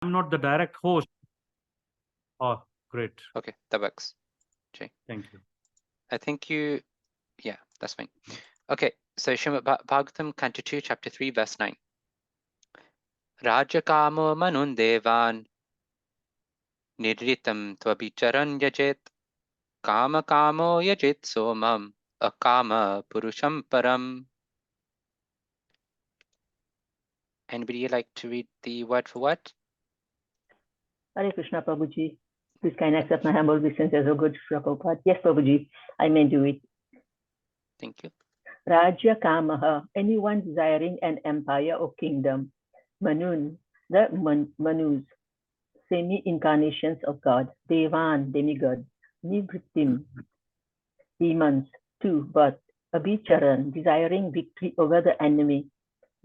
I'm not the direct host. Oh, great. Okay, that works. Jay. Thank you. I think you, yeah, that's fine. Okay, so Srimad Bhagavatam, Canto 2, Chapter 3, Verse 9. Rajakamo manun devan nirritam tvabicharan yajet kama kamo yajit somam akama purusham param. Anybody like to read the word for word? Hare Krishna, Prabhuji. Please can I accept my humble obeisances, O good Prabhupada? Yes, Prabhuji, I may do it. Thank you. Rajya Kamaha, anyone desiring an empire or kingdom. Manun, the Manus, semi-incarnations of God. Devan, demigod. Nivrittim, demons. 2. But Abhicharan, desiring victory over the enemy.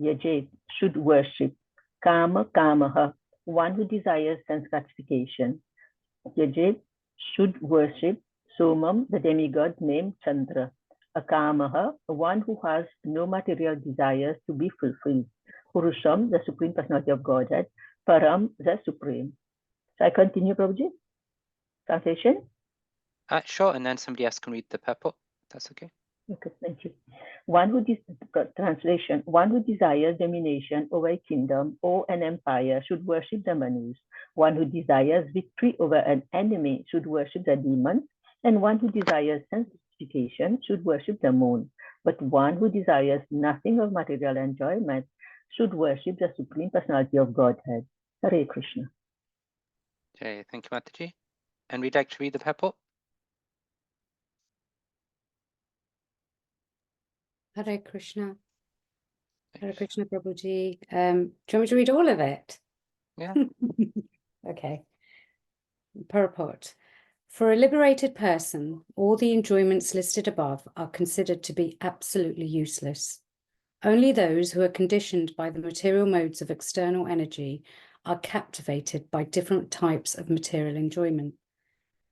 Yajet, should worship. Kama Kamaha, one who desires sense gratification. Yajet, should worship. Somam, the demigod named Chandra. Akamaha, one who has no material desires to be fulfilled. Purusham, the Supreme Personality of Godhead. Param, the Supreme. So I continue, Prabhuji? Translation? Sure, and then somebody else can read the purport. That's okay. Okay, thank you. Translation: one who desires domination over a kingdom or an empire should worship the Manus. One who desires victory over an enemy should worship the demons. And one who desires sanctification should worship the moon. But one who desires nothing of material enjoyment should worship the Supreme Personality of Godhead. Hare Krishna. Okay, thank you, Mataji. And we'd like to read the purport. Hare Krishna. Hare Krishna, Prabhuji. Do you want me to read all of it? Yeah. Okay. Purport. For a liberated person, all the enjoyments listed above are considered to be absolutely useless. Only those who are conditioned by the material modes of external energy are captivated by different types of material enjoyment.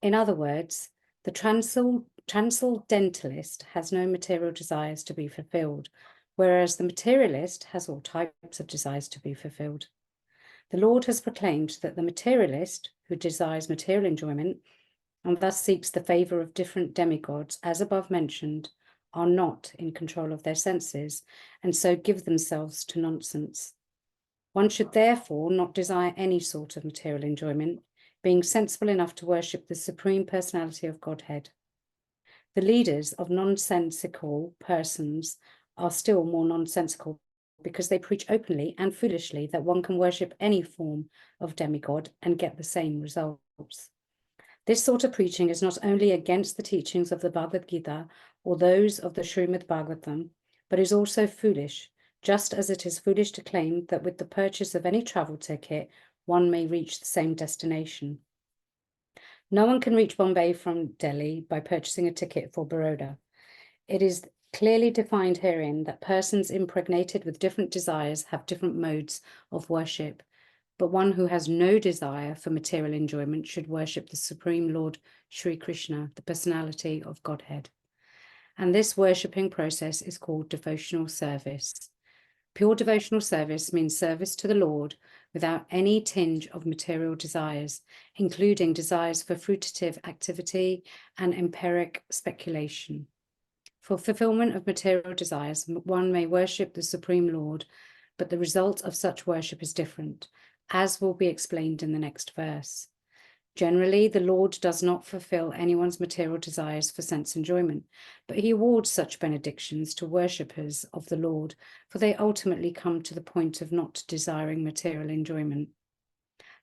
In other words, the transcendentalist has no material desires to be fulfilled, whereas the materialist has all types of desires to be fulfilled. The Lord has proclaimed that the materialist, who desires material enjoyment and thus seeks the favor of different demigods, as above mentioned, are not in control of their senses, and so give themselves to nonsense. One should therefore not desire any sort of material enjoyment, being sensible enough to worship the Supreme Personality of Godhead. The leaders of nonsensical persons are still more nonsensical because they preach openly and foolishly that one can worship any form of demigod and get the same results. This sort of preaching is not only against the teachings of the Bhagavad Gita or those of the Srimad Bhagavatam, but is also foolish, just as it is foolish to claim that with the purchase of any travel ticket, one may reach the same destination. No one can reach Bombay from Delhi by purchasing a ticket for Baroda. It is clearly defined herein that persons impregnated with different desires have different modes of worship, but one who has no desire for material enjoyment should worship the Supreme Lord Sri Krishna, the personality of Godhead. And this worshipping process is called devotional service. Pure devotional service means service to the Lord without any tinge of material desires, including desires for fruitative activity and empiric speculation. For fulfillment of material desires, one may worship the Supreme Lord, but the result of such worship is different, as will be explained in the next verse. Generally, the Lord does not fulfill anyone's material desires for sense enjoyment, but he awards such benedictions to worshippers of the Lord, for they ultimately come to the point of not desiring material enjoyment.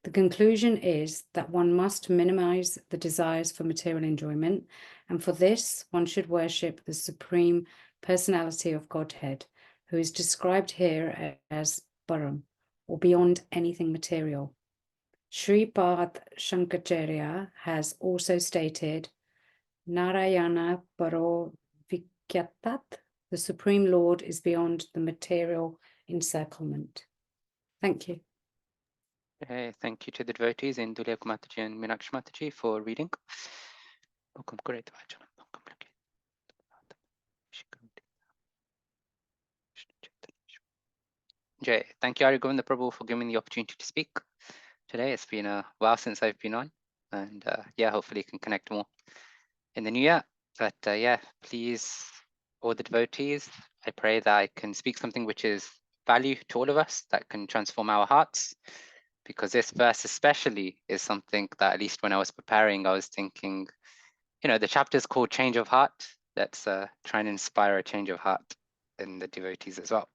The conclusion is that one must minimize the desires for material enjoyment, and for this, one should worship the Supreme Personality of Godhead, who is described here as Param, or beyond anything material. Sripad Shankaracharya has also stated, Narayana Paro Vikyatat, the Supreme Lord is beyond the material encirclement. Thank you. Okay, thank you to the devotees in Dulya Mataji and Meenakshi Mataji for reading. Jay, thank you, Ari Govinda Prabhu, for giving me the opportunity to speak. today. It's been a while since I've been on, and yeah, hopefully can connect more in the new year. But yeah, please, all the devotees, I pray that I can speak something which is value to all of us, that can transform our hearts, because this verse especially is something that, at least when I was preparing, I was thinking, you know, the chapter is called Change of Heart. Let's try and inspire a change of heart in the devotees as well.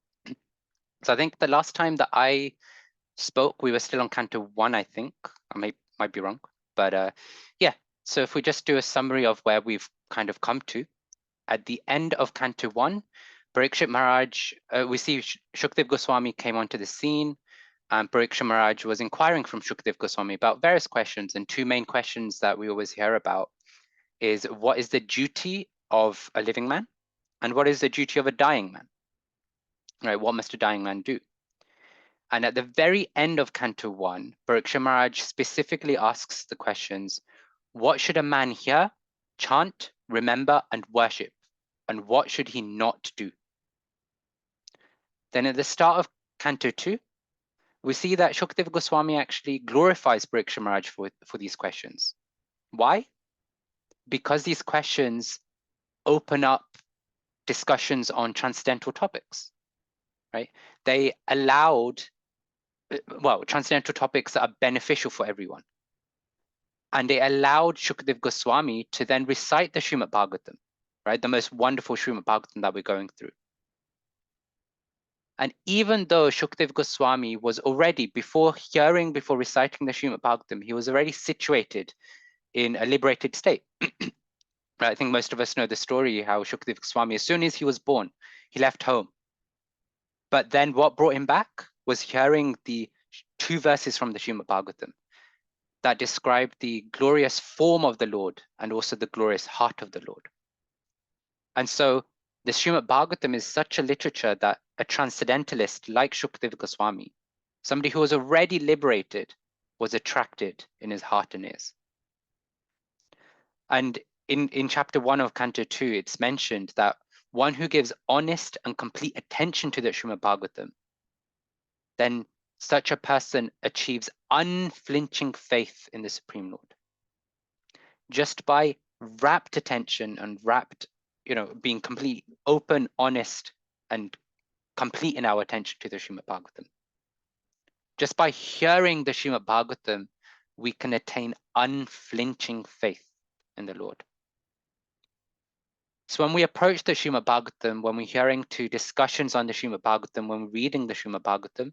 So I think the last time that I spoke, we were still on Canto 1, I think. I might be wrong, but yeah. So if we just do a summary of where we've kind of come to, at the end of Canto 1, Parikshit Maharaj, we see Shukdev Goswami came onto the scene, and Parikshit Maharaj was inquiring from Shukdev Goswami about various questions, and two main questions that we always hear about is, what is the duty of a living man, and what is the duty of a dying man? Right? What must a dying man do? And at the very end of Canto 1, Parikshit Maharaj specifically asks the questions, what should a man hear, chant, remember, and worship? And what should he not do? Then at the start of Canto 2, we see that Shukdev Goswami actually glorifies Parikshit Maharaj for these questions. Why? Because these questions open up discussions on transcendental topics, right? They allowed, well, transcendental topics that are beneficial for everyone. And they allowed Shukdev Goswami to then recite the Srimad Bhagavatam, right? The most wonderful Srimad Bhagavatam that we're going through. And even though Shukdev Goswami was already, before reciting the Srimad Bhagavatam, he was already situated in a liberated state. Right? I think most of us know the story, how Shukdev Goswami, as soon as he was born, he left home. But then what brought him back was hearing the two verses from the Srimad Bhagavatam that describe the glorious form of the Lord and also the glorious heart of the Lord. And so the Srimad Bhagavatam is such a literature that a transcendentalist like Shukdev Goswami, somebody who was already liberated, was attracted in his heart and ears. And in chapter 1 of Canto 2, it's mentioned that one who gives honest and complete attention to the Srimad Bhagavatam, then such a person achieves unflinching faith in the Supreme Lord. Just by rapt attention and rapt, being complete, open, honest, and complete in our attention to the Srimad Bhagavatam. Just by hearing the Srimad Bhagavatam, we can attain unflinching faith in the Lord. So when we approach the Srimad Bhagavatam, when we're hearing to discussions on the Srimad Bhagavatam, when we're reading the Srimad Bhagavatam,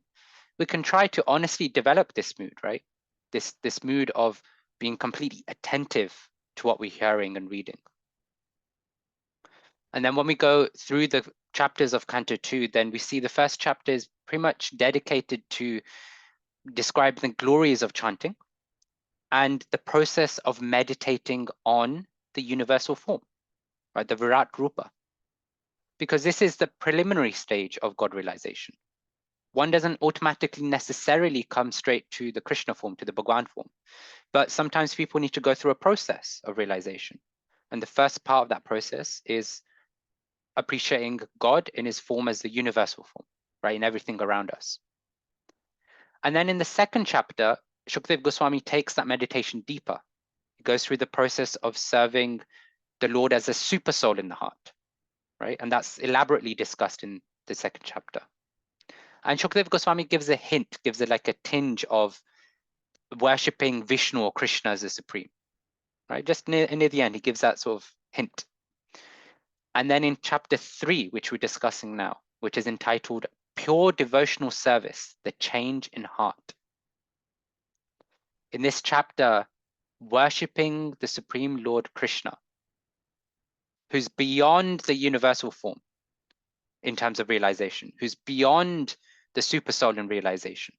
we can try to honestly develop this mood, right? This mood of being completely attentive to what we're hearing and reading. And then when we go through the chapters of Canto 2, then we see the first chapter is pretty much dedicated to describe the glories of chanting and the process of meditating on the universal form, right? The Virat Rupa. Because this is the preliminary stage of God realization. One doesn't automatically necessarily come straight to the Krishna form, to the Bhagwan form. But sometimes people need to go through a process of realization. And the first part of that process is appreciating God in his form as the universal form, right? In everything around us. And then in the second chapter, Shukdev Goswami takes that meditation deeper. He goes through the process of serving the Lord as a super soul in the heart, right? And that's elaborately discussed in the second chapter. And Shukdev Goswami gives a hint, gives it like a tinge of worshipping Vishnu or Krishna as the supreme, right? Just near the end, he gives that sort of hint. And then in chapter 3, which we're discussing now, which is entitled Pure Devotional Service, the Change in Heart. In this chapter, worshipping the Supreme Lord Krishna, who's beyond the universal form in terms of realization, who's beyond the super soul in realization.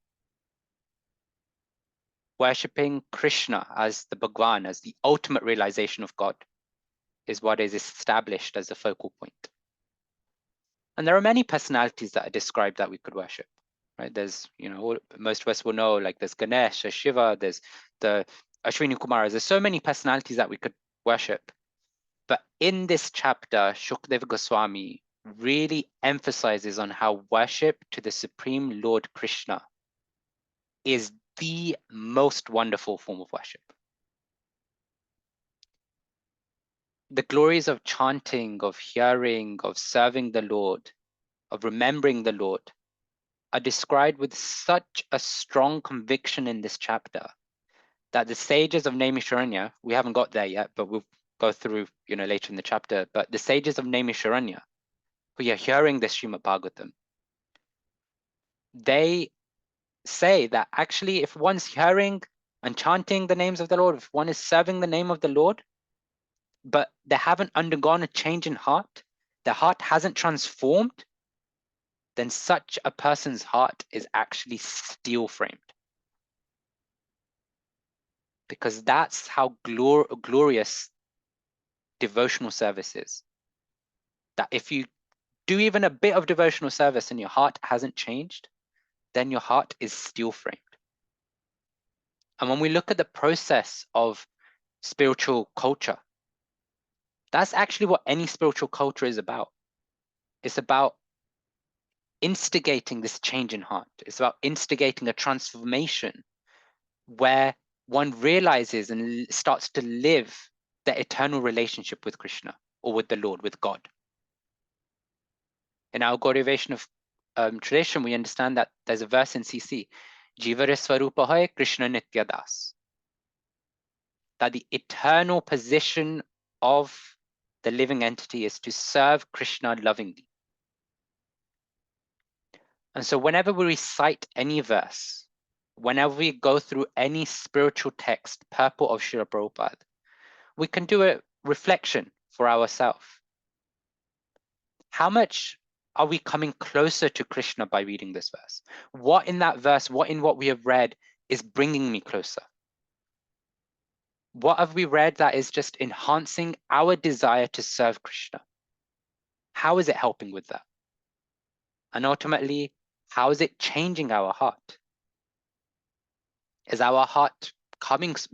Worshipping Krishna as the Bhagwan, as the ultimate realization of God, is what is established as the focal point. And there are many personalities that are described that we could worship, right? There's, most of us will know, like there's Ganesh, there's Shiva, there's the Ashwini Kumaras. There's so many personalities that we could worship. But in this chapter, Shukdev Goswami really emphasizes on how worship to the Supreme Lord Krishna is the most wonderful form of worship. The glories of chanting, of hearing, of serving the Lord, of remembering the Lord are described with such a strong conviction in this chapter that the sages of Naimisharanya, we haven't got there yet, but we'll go through, later in the chapter, but the sages of Naimisharanya, who are hearing this Srimad Bhagavatam, they say that actually if one's hearing and chanting the names of the Lord, if one is serving the name of the Lord, but they haven't undergone a change in heart, their heart hasn't transformed, then such a person's heart is actually steel framed. Because that's how glorious devotional service is. That if you do even a bit of devotional service and your heart hasn't changed, then your heart is steel framed. And when we look at the process of spiritual culture, that's actually what any spiritual culture is about. It's about instigating this change in heart. It's about instigating a transformation where one realizes and starts to live the eternal relationship with Krishna or with the Lord, with God. In our Gaudiya Vaishnava tradition, we understand that there's a verse in CC, Jivare Swarupa Hoy Krishna Nitya Das, that the eternal position of the living entity is to serve Krishna lovingly. And so whenever we recite any verse, whenever we go through any spiritual text, purport of Srila Prabhupada, we can do a reflection for ourselves. How much are we coming closer to Krishna by reading this verse? What in that verse, what in what we have read is bringing me closer? What have we read that is just enhancing our desire to serve Krishna? How is it helping with that? And ultimately, how is it changing our heart? Is our heart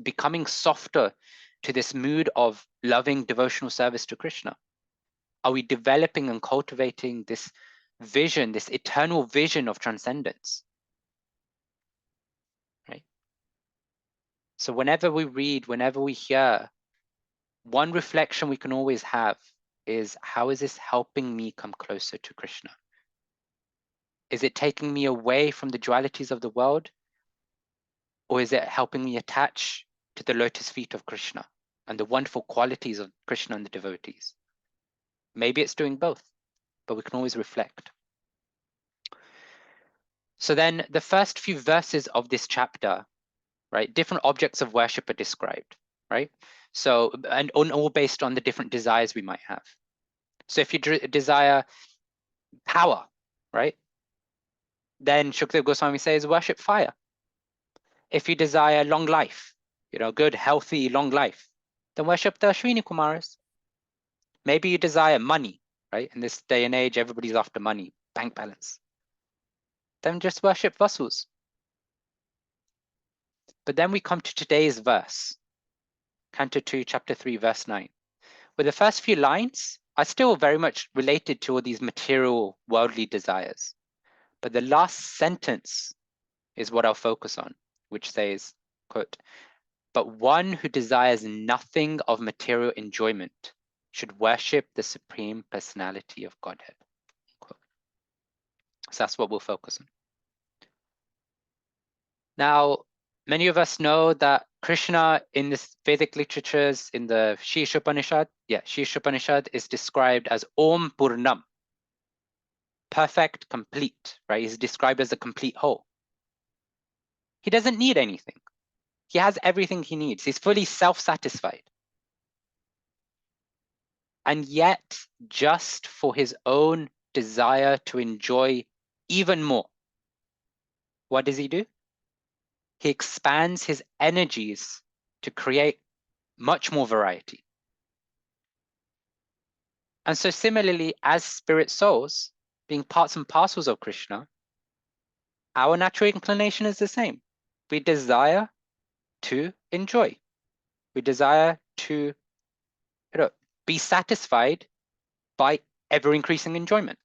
becoming softer to this mood of loving devotional service to Krishna? Are we developing and cultivating this vision, this eternal vision of transcendence? Right? So whenever we read, whenever we hear, one reflection we can always have is, how is this helping me come closer to Krishna? Is it taking me away from the dualities of the world? Or is it helping me attach to the lotus feet of Krishna and the wonderful qualities of Krishna and the devotees? Maybe it's doing both, but we can always reflect. So then the first few verses of this chapter, right, different objects of worship are described, right? So, and all based on the different desires we might have. So if you desire power, right, then Shukdev Goswami says worship fire. If you desire long life, good, healthy, long life, then worship the Ashwini Kumaras. Maybe you desire money, right? In this day and age, everybody's after money, bank balance. Then just worship Vasus. But then we come to today's verse, Canto 2, Chapter 3, Verse 9, where the first few lines are still very much related to all these material, worldly desires. But the last sentence is what I'll focus on, which says, quote, "But one who desires nothing of material enjoyment should worship the Supreme Personality of Godhead." Quote. So that's what we'll focus on. Now, many of us know that Krishna in the Vedic literatures, in the Shisha Upanishad, Shisha Upanishad is described as Om Purnam, perfect, complete, right? He's described as a complete whole. He doesn't need anything. He has everything he needs. He's fully self-satisfied. And yet, just for his own desire to enjoy even more, what does he do? He expands his energies to create much more variety. And so similarly, as spirit souls, being parts and parcels of Krishna, our natural inclination is the same. We desire to enjoy. We desire to be satisfied by ever-increasing enjoyment.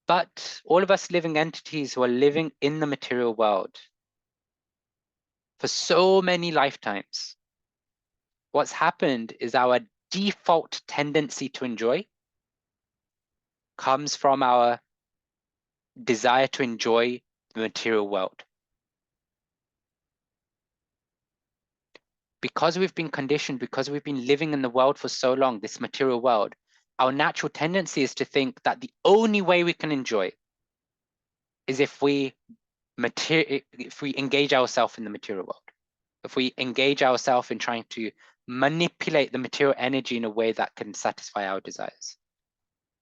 But all of us living entities who are living in the material world for so many lifetimes, what's happened is our default tendency to enjoy comes from our desire to enjoy the material world. Because we've been conditioned, because we've been living in the world for so long, this material world, our natural tendency is to think that the only way we can enjoy is if we engage ourselves in the material world, if we engage ourselves in trying to manipulate the material energy in a way that can satisfy our desires.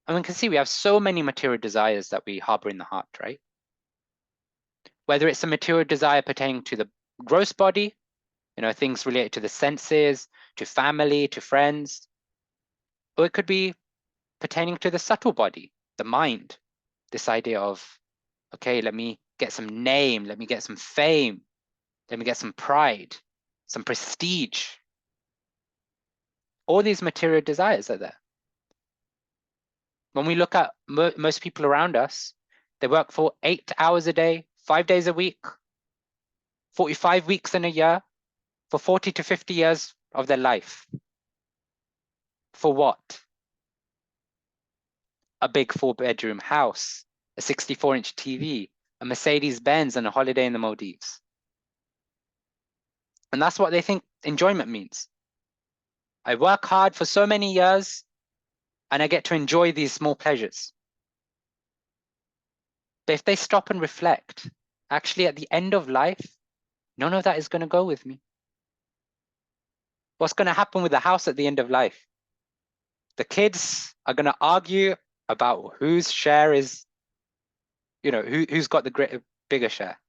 And we can see we have so many material desires that we harbor in the heart, right? Whether it's a material desire pertaining to the gross body, things related to the senses, to family, to friends, or it could be pertaining to the subtle body, the mind, this idea of, okay, let me get some name, let me get some fame, let me get some pride, some prestige. All these material desires are there. When we look at most people around us, they work for 8 hours a day, 5 days a week, 45 weeks in a year, for 40 to 50 years of their life. For what? A big 4-bedroom house, a 64-inch TV, a Mercedes-Benz, and a holiday in the Maldives. And that's what they think enjoyment means. I work hard for so many years, and I get to enjoy these small pleasures. But if they stop and reflect, actually at the end of life, none of that is going to go with me. What's going to happen with the house at the end of life? The kids are going to argue about whose share is, who's got the bigger share.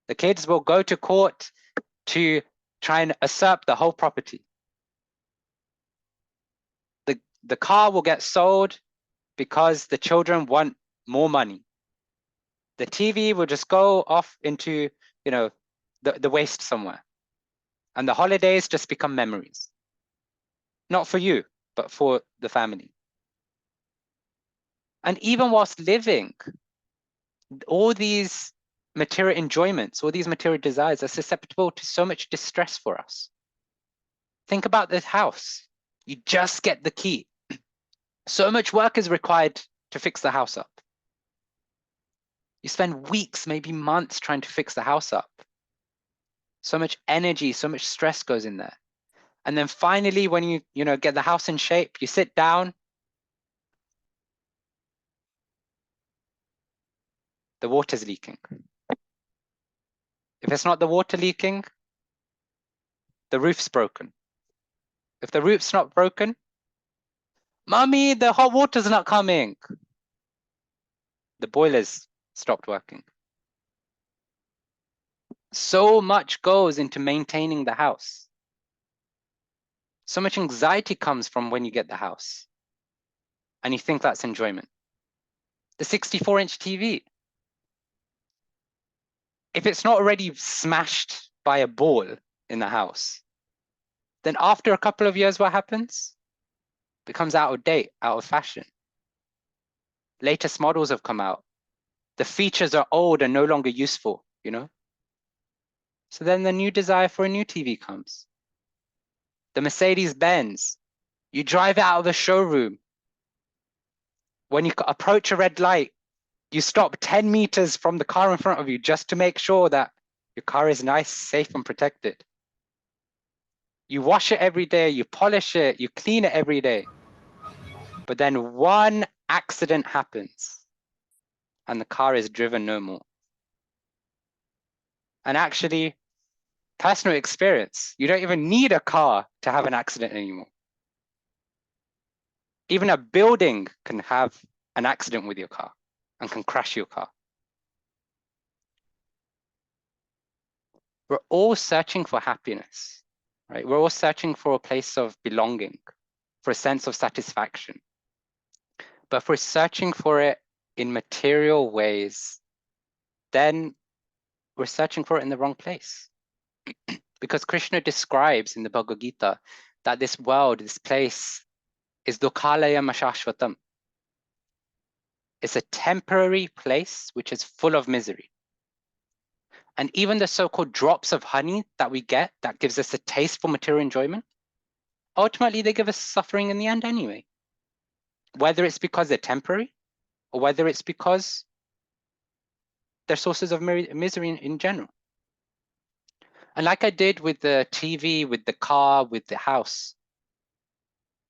The kids will go to court to try and usurp the whole property. The car will get sold because the children want more money. The TV will just go off into, the waste somewhere. And the holidays just become memories. Not for you, but for the family. And even whilst living, all these material enjoyments, all these material desires are susceptible to so much distress for us. Think about this house. You just get the key. So much work is required to fix the house up. You spend weeks, maybe months trying to fix the house up. So much energy, so much stress goes in there. And then finally, when you get the house in shape, you sit down. The water's leaking. If it's not the water leaking, the roof's broken. If the roof's not broken, Mommy, the hot water's not coming. The boiler's stopped working. So much goes into maintaining the house. So much anxiety comes from when you get the house. And you think that's enjoyment. The 64-inch TV. If it's not already smashed by a ball in the house, then after a couple of years, what happens? It becomes out of date, out of fashion. Latest models have come out. The features are old and no longer useful, So then the new desire for a new TV comes. The Mercedes-Benz. You drive it out of the showroom. When you approach a red light, you stop 10 meters from the car in front of you just to make sure that your car is nice, safe, and protected. You wash it every day, you polish it, you clean it every day. But then one accident happens and the car is driven no more. And actually, personal experience, you don't even need a car to have an accident anymore. Even a building can have an accident with your car and can crash your car. We're all searching for happiness, right? We're all searching for a place of belonging, for a sense of satisfaction. But if we're searching for it in material ways, then we're searching for it in the wrong place. Because Krishna describes in the Bhagavad Gita that this world, this place, is dukhalaya mashashvatam. It's a temporary place which is full of misery. And even the so-called drops of honey that we get that gives us a taste for material enjoyment, ultimately they give us suffering in the end anyway. Whether it's because they're temporary or whether it's because they're sources of misery in general. And like I did with the TV, with the car, with the house,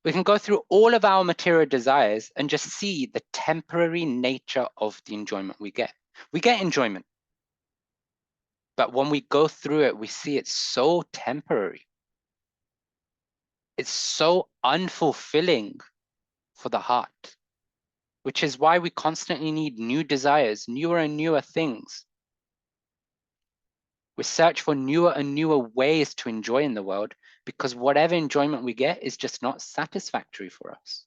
we can go through all of our material desires and just see the temporary nature of the enjoyment we get. We get enjoyment, but when we go through it, we see it's so temporary. It's so unfulfilling for the heart, which is why we constantly need new desires, newer and newer things. We search for newer and newer ways to enjoy in the world because whatever enjoyment we get is just not satisfactory for us.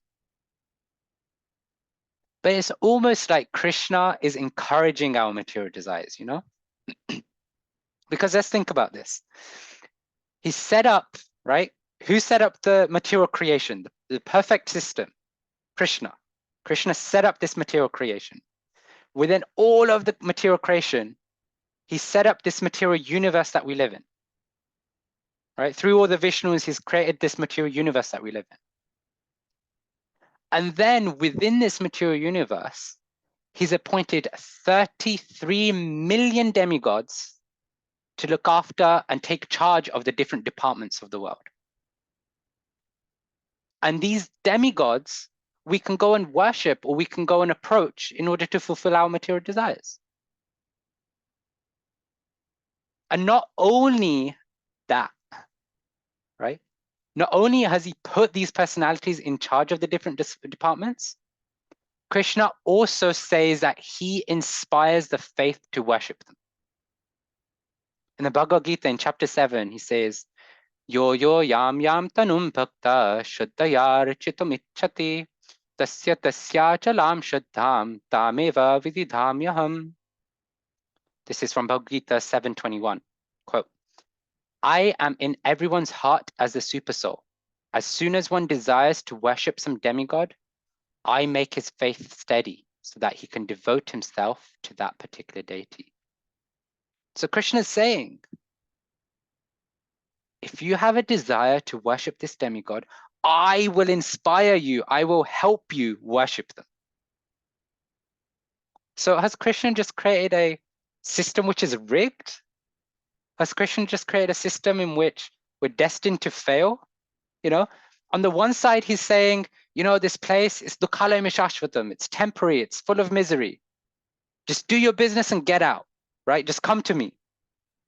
But it's almost like Krishna is encouraging our material desires, you know? Because let's think about this. He set up, right? Who set up the material creation, the perfect system? Krishna. Krishna set up this material creation. Within all of the material creation, he set up this material universe that we live in. Right? Through all the Vishnus, he's created this material universe that we live in. And then within this material universe, he's appointed 33 million demigods to look after and take charge of the different departments of the world. And these demigods, we can go and worship or we can go and approach in order to fulfill our material desires. And not only that, right? Not only has he put these personalities in charge of the different departments, Krishna also says that he inspires the faith to worship them. In the Bhagavad Gita, in chapter 7, he says, Yo yo yam yam tanum bhakta shuddhaya rachitum ichchati tasya tasya chalam shuddham tameva vididhamyaham. This is from Bhagavad Gita 7:21. Quote, I am in everyone's heart as the supersoul. As soon as one desires to worship some demigod, I make his faith steady so that he can devote himself to that particular deity. So Krishna is saying, if you have a desire to worship this demigod, I will inspire you. I will help you worship them. So has Krishna just created a system which is rigged? Has Krishna just created a system in which we're destined to fail? You know, on the one side, he's saying, you know, this place is dukkhala mishashvatam. It's temporary. It's full of misery. Just do your business and get out, right? Just come to me.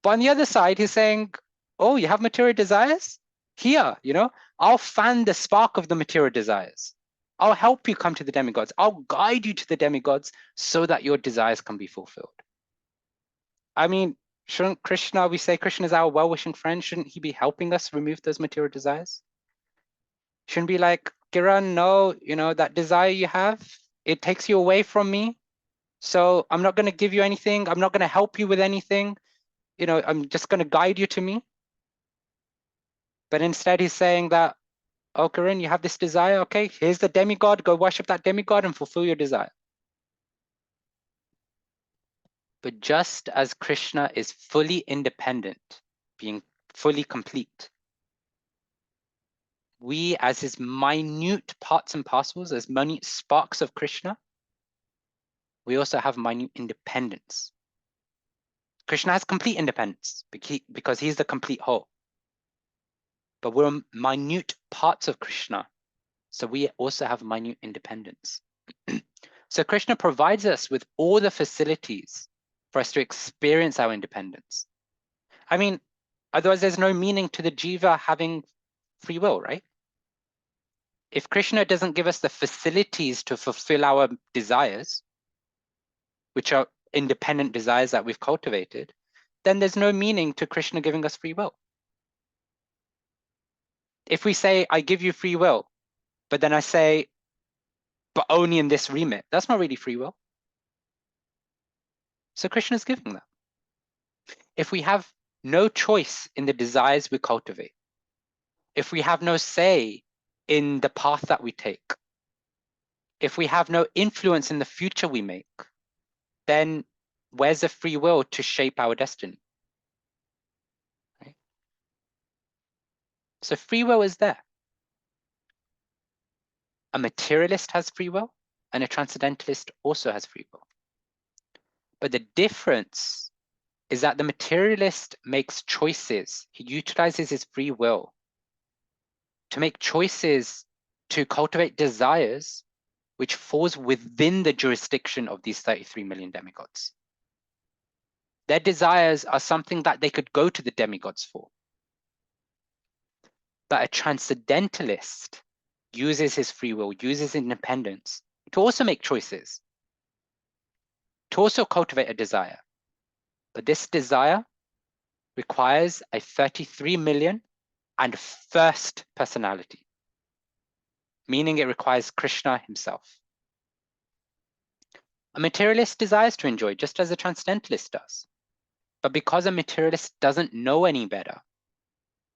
But on the other side, he's saying, oh, you have material desires? Here, you know, I'll fan the spark of the material desires. I'll help you come to the demigods. I'll guide you to the demigods so that your desires can be fulfilled. I mean, shouldn't Krishna, we say Krishna is our well-wishing friend, shouldn't he be helping us remove those material desires? Shouldn't be like, Kiran, no, you know, that desire you have, it takes you away from me. So I'm not going to give you anything. I'm not going to help you with anything. You know, I'm just going to guide you to me. But instead he's saying that, oh, Kiran, you have this desire. Okay, here's the demigod. Go worship that demigod and fulfill your desire. But just as Krishna is fully independent, being fully complete, we as his minute parts and parcels, as minute sparks of Krishna, we also have minute independence. Krishna has complete independence because he's the complete whole. But we're minute parts of Krishna, so we also have minute independence. So Krishna provides us with all the facilities for us to experience our independence. I mean, otherwise there's no meaning to the jiva having free will, right? If Krishna doesn't give us the facilities to fulfill our desires, which are independent desires that we've cultivated, then there's no meaning to Krishna giving us free will. If we say, I give you free will, but then I say, but only in this remit, that's not really free will. So Krishna is giving that. If we have no choice in the desires we cultivate, if we have no say in the path that we take, if we have no influence in the future we make, then where's the free will to shape our destiny? Right? So free will is there. A materialist has free will, and a transcendentalist also has free will. But the difference is that the materialist makes choices. He utilizes his free will to make choices to cultivate desires which falls within the jurisdiction of these 33 million demigods. Their desires are something that they could go to the demigods for. But a transcendentalist uses his free will, uses independence to also make choices, to also cultivate a desire. But this desire requires a 33 million and first personality, meaning it requires Krishna himself. A materialist desires to enjoy just as a transcendentalist does. But because a materialist doesn't know any better,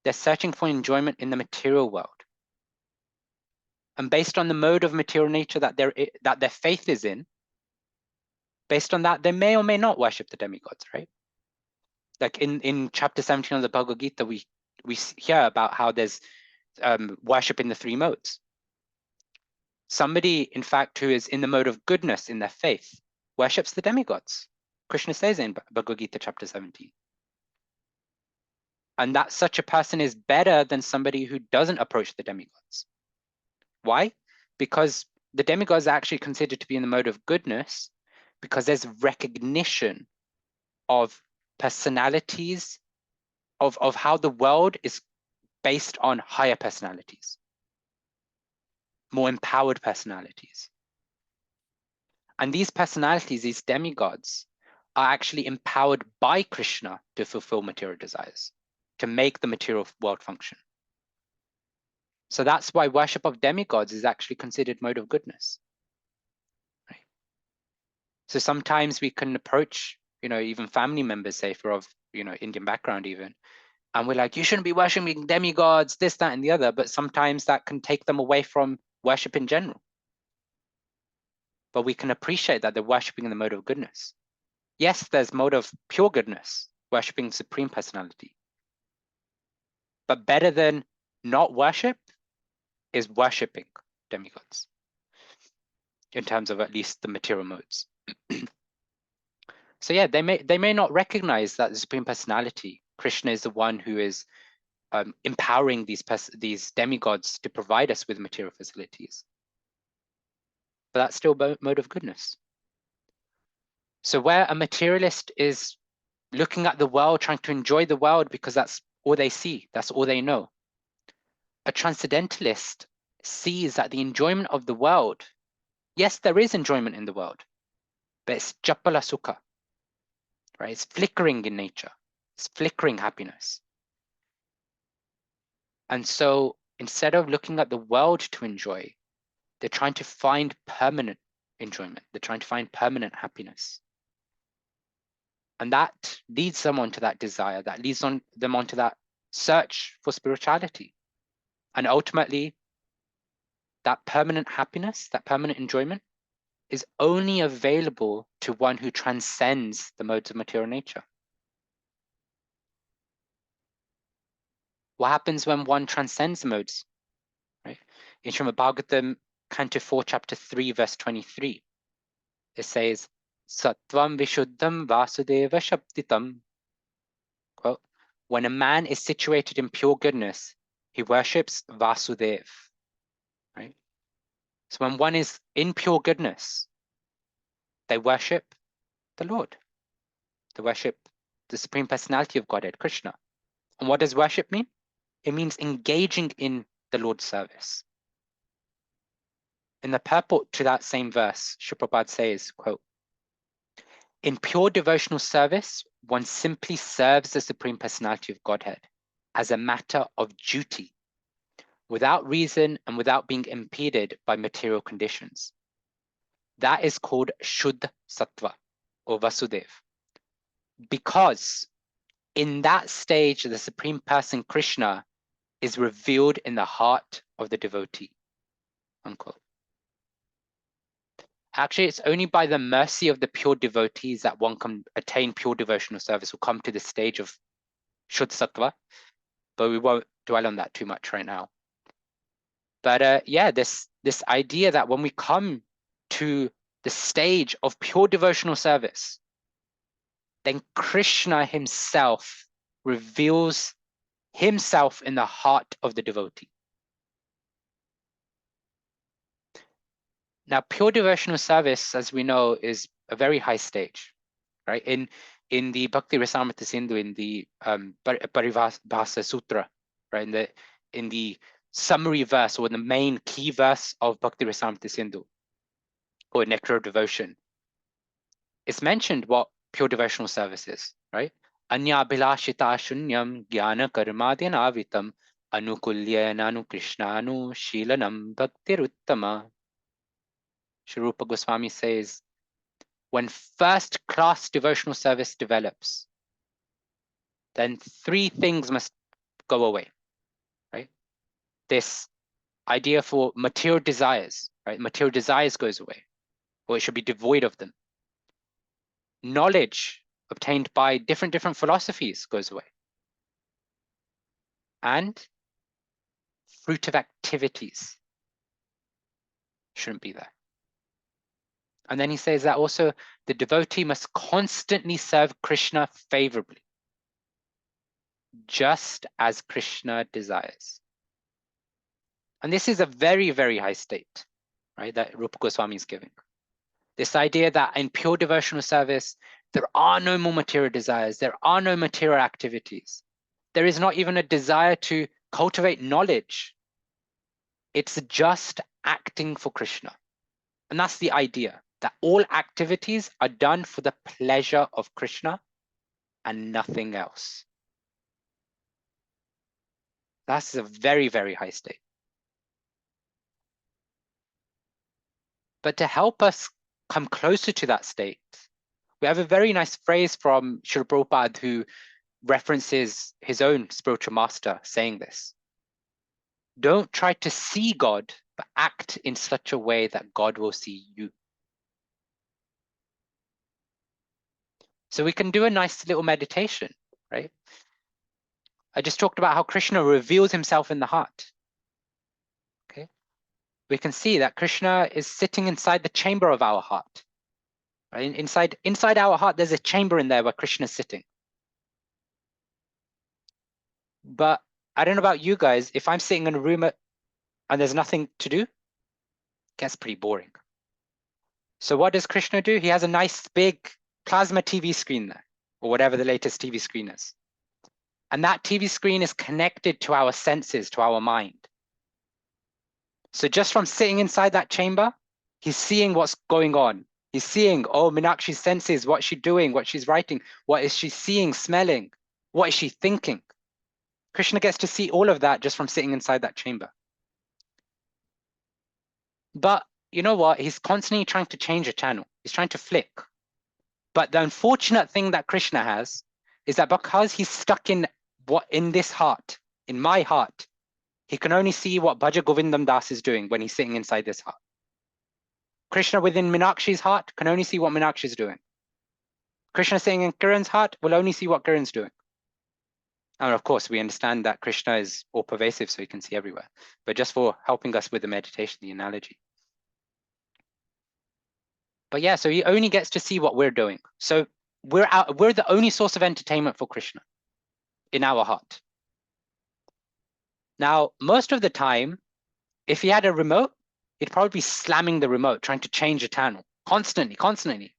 they're searching for enjoyment in the material world. And based on the mode of material nature that their faith is in, based on that, they may or may not worship the demigods, right? Like in chapter 17 of the Bhagavad Gita, we hear about how there's worship in the three modes. Somebody, in fact, who is in the mode of goodness in their faith, worships the demigods. Krishna says in Bhagavad Gita chapter 17. And that such a person is better than somebody who doesn't approach the demigods. Why? Because the demigods are actually considered to be in the mode of goodness because there's recognition of personalities, of how the world is based on higher personalities, more empowered personalities. And these personalities, these demigods, are actually empowered by Krishna to fulfill material desires, to make the material world function. So that's why worship of demigods is actually considered mode of goodness. Right? So sometimes we can approach, even family members, say, for of, Indian background even, and we're like, you shouldn't be worshiping demigods, this, that, and the other. But sometimes that can take them away from worship in general. But we can appreciate that they're worshiping in the mode of goodness. Yes, there's mode of pure goodness, worshiping Supreme Personality. But better than not worship is worshiping demigods, in terms of at least the material modes. So yeah, they may not recognize that the Supreme Personality, Krishna, is the one who is empowering these demigods to provide us with material facilities. But that's still mode of goodness. So where a materialist is looking at the world, trying to enjoy the world because that's all they see, that's all they know, a transcendentalist sees that the enjoyment of the world, yes, there is enjoyment in the world, but it's japala sukha, right? It's flickering in nature. It's flickering happiness. And so instead of looking at the world to enjoy, they're trying to find permanent enjoyment. They're trying to find permanent happiness. And that leads them onto that desire, that leads them onto that search for spirituality. And ultimately, that permanent happiness, that permanent enjoyment, is only available to one who transcends the modes of material nature. What happens when one transcends the modes? Right? In Srimad Bhagavatam, Canto 4, Chapter 3, verse 23, it says, Sattvam Vishuddham Vasudeva Shabditam. Quote, when a man is situated in pure goodness, he worships Vasudev. Right? So when one is in pure goodness, they worship the Lord. They worship the Supreme Personality of Godhead, Krishna. And what does worship mean? It means engaging in the Lord's service. In the purport to that same verse, Srila Prabhupada says, quote, in pure devotional service, one simply serves the Supreme Personality of Godhead as a matter of duty, without reason and without being impeded by material conditions. That is called Shuddha Sattva, or Vasudev. Because in that stage, the Supreme Person, Krishna, is revealed in the heart of the devotee. Unquote. Actually, it's only by the mercy of the pure devotees that one can attain pure devotional service, or come to the stage of Shuddha Sattva, but we won't dwell on that too much right now. But yeah, this idea that when we come to the stage of pure devotional service, then Krishna himself reveals himself in the heart of the devotee. Now, pure devotional service, as we know, is a very high stage, right? In the Bhakti Rasamrita Sindhu, in the Paribhasa Sutra, right? In the summary verse, or the main key verse of Bhakti Rasamrita Sindhu, or Nectar of Devotion, it's mentioned what pure devotional service is, right? Anya bhilashita shunyam jnana karmadyan avitam anukulya nanu krishnanu shilanam bhaktiruttama. Sri Rupa Goswami says, when first class devotional service develops, then three things must go away, right? This idea for material desires, right? Material desires goes away, or it should be devoid of them. Knowledge obtained by different philosophies goes away. And fruit of activities shouldn't be there. And then he says that also the devotee must constantly serve Krishna favorably, just as Krishna desires. And this is a very, very high state, right, that Rupa Goswami is giving. This idea that in pure devotional service, there are no more material desires, there are no material activities. There is not even a desire to cultivate knowledge. It's just acting for Krishna. And that's the idea, that all activities are done for the pleasure of Krishna and nothing else. That's a very, very high state. But to help us come closer to that state, we have a very nice phrase from Srila Prabhupada, who references his own spiritual master saying this. Don't try to see God, but act in such a way that God will see you. So we can do a nice little meditation, right? I just talked about how Krishna reveals himself in the heart. Okay, we can see that Krishna is sitting inside the chamber of our heart. Right? Inside our heart, there's a chamber in there where Krishna is sitting. But I don't know about you guys, if I'm sitting in a room and there's nothing to do, it gets pretty boring. So what does Krishna do? He has a nice big plasma TV screen there, or whatever the latest TV screen is. And that TV screen is connected to our senses, to our mind. So just from sitting inside that chamber, he's seeing what's going on. He's seeing, oh, Meenakshi's senses, what's she doing, what she's writing, what is she seeing, smelling, what is she thinking? Krishna gets to see all of that just from sitting inside that chamber. But you know what? He's constantly trying to change a channel. He's trying to flick. But the unfortunate thing that Krishna has is that because he's stuck in this heart, in my heart, he can only see what Bhaja Govindam Das is doing when he's sitting inside this heart. Krishna within Meenakshi's heart can only see what Meenakshi is doing. Krishna sitting in Kiran's heart will only see what Kiran's doing. And of course, we understand that Krishna is all pervasive, so he can see everywhere. But just for helping us with the meditation, the analogy. But yeah, so he only gets to see what we're doing. So we're the only source of entertainment for Krishna in our heart. Now, most of the time, if he had a remote, he'd probably be slamming the remote, trying to change a channel constantly.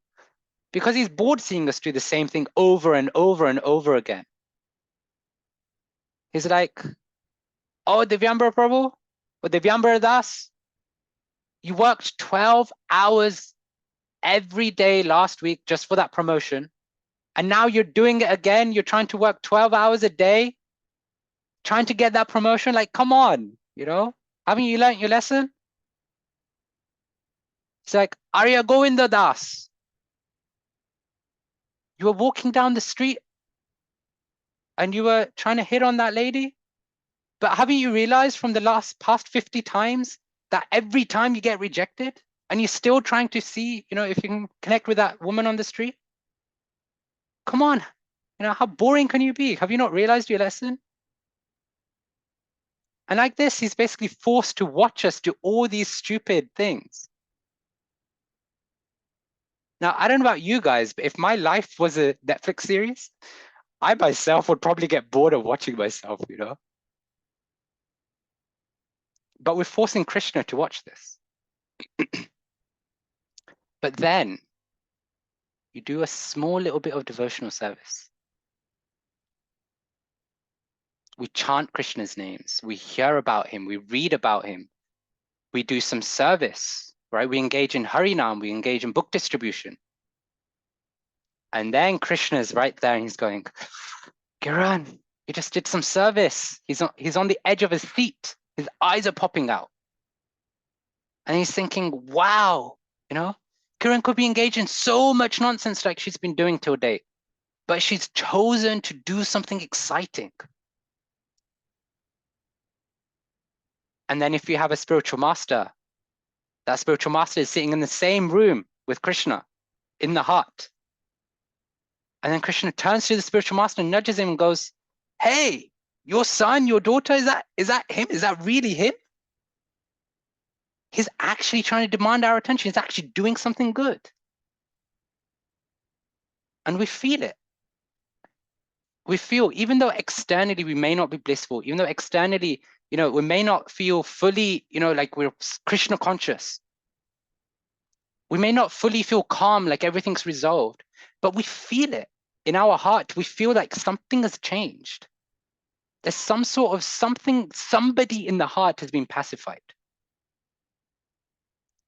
Because he's bored seeing us do the same thing over and over and over again. He's like, oh, Divyambara Prabhu, or Divyambara Das, you worked 12 hours every day last week just for that promotion. And now you're doing it again. You're trying to work 12 hours a day, trying to get that promotion. Like, come on, haven't you learned your lesson? It's like, Arya Govinda Das, you were walking down the street and you were trying to hit on that lady. But haven't you realized from the past 50 times that every time you get rejected? And you're still trying to see, if you can connect with that woman on the street. Come on, how boring can you be? Have you not realized your lesson? And like this, he's basically forced to watch us do all these stupid things. Now, I don't know about you guys, but if my life was a Netflix series, I myself would probably get bored of watching myself, But we're forcing Krishna to watch this. But then you do a small little bit of devotional service. We chant Krishna's names. We hear about him. We read about him. We do some service, right? We engage in Harinam. We engage in book distribution. And then Krishna's right there and he's going, Kiran, you just did some service. He's on the edge of his seat. His eyes are popping out. And he's thinking, wow, Kiran could be engaged in so much nonsense like she's been doing till date, but she's chosen to do something exciting. And then if you have a spiritual master, that spiritual master is sitting in the same room with Krishna in the heart. And then Krishna turns to the spiritual master and nudges him and goes, hey, your son, your daughter, is that him? Is that really him? He's actually trying to demand our attention. He's actually doing something good. And we feel it. We feel, even though externally we may not be blissful, even though externally, we may not feel fully, like we're Krishna conscious. We may not fully feel calm, like everything's resolved, but we feel it in our heart. We feel like something has changed. There's some sort of somebody in the heart has been pacified.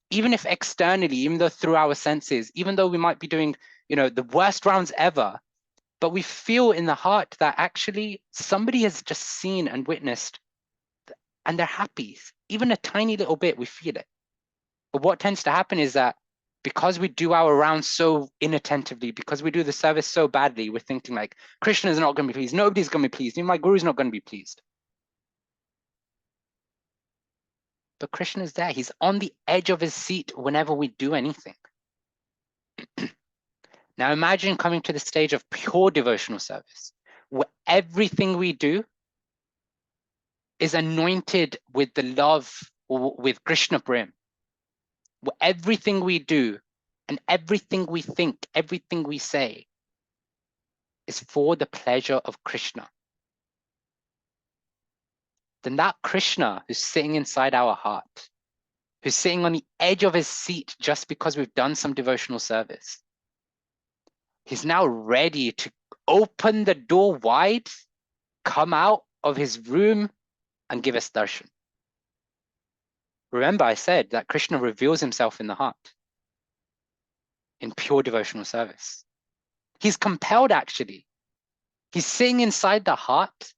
Even if externally, even though through our senses, even though we might be doing, the worst rounds ever, but we feel in the heart that actually somebody has just seen and witnessed and they're happy. Even a tiny little bit, we feel it. But what tends to happen is that because we do our rounds so inattentively, because we do the service so badly, we're thinking like, Krishna's not going to be pleased. Nobody's going to be pleased. Even my guru's not going to be pleased. But Krishna's there. He's on the edge of his seat whenever we do anything. Now imagine coming to the stage of pure devotional service, where everything we do is anointed with the love, or with Krishna Prem. Where everything we do and everything we think, everything we say is for the pleasure of Krishna. Then that Krishna who's sitting inside our heart, who's sitting on the edge of his seat just because we've done some devotional service, he's now ready to open the door wide, come out of his room and give us darshan. Remember, I said that Krishna reveals himself in the heart, in pure devotional service. He's compelled, actually. He's sitting inside the heart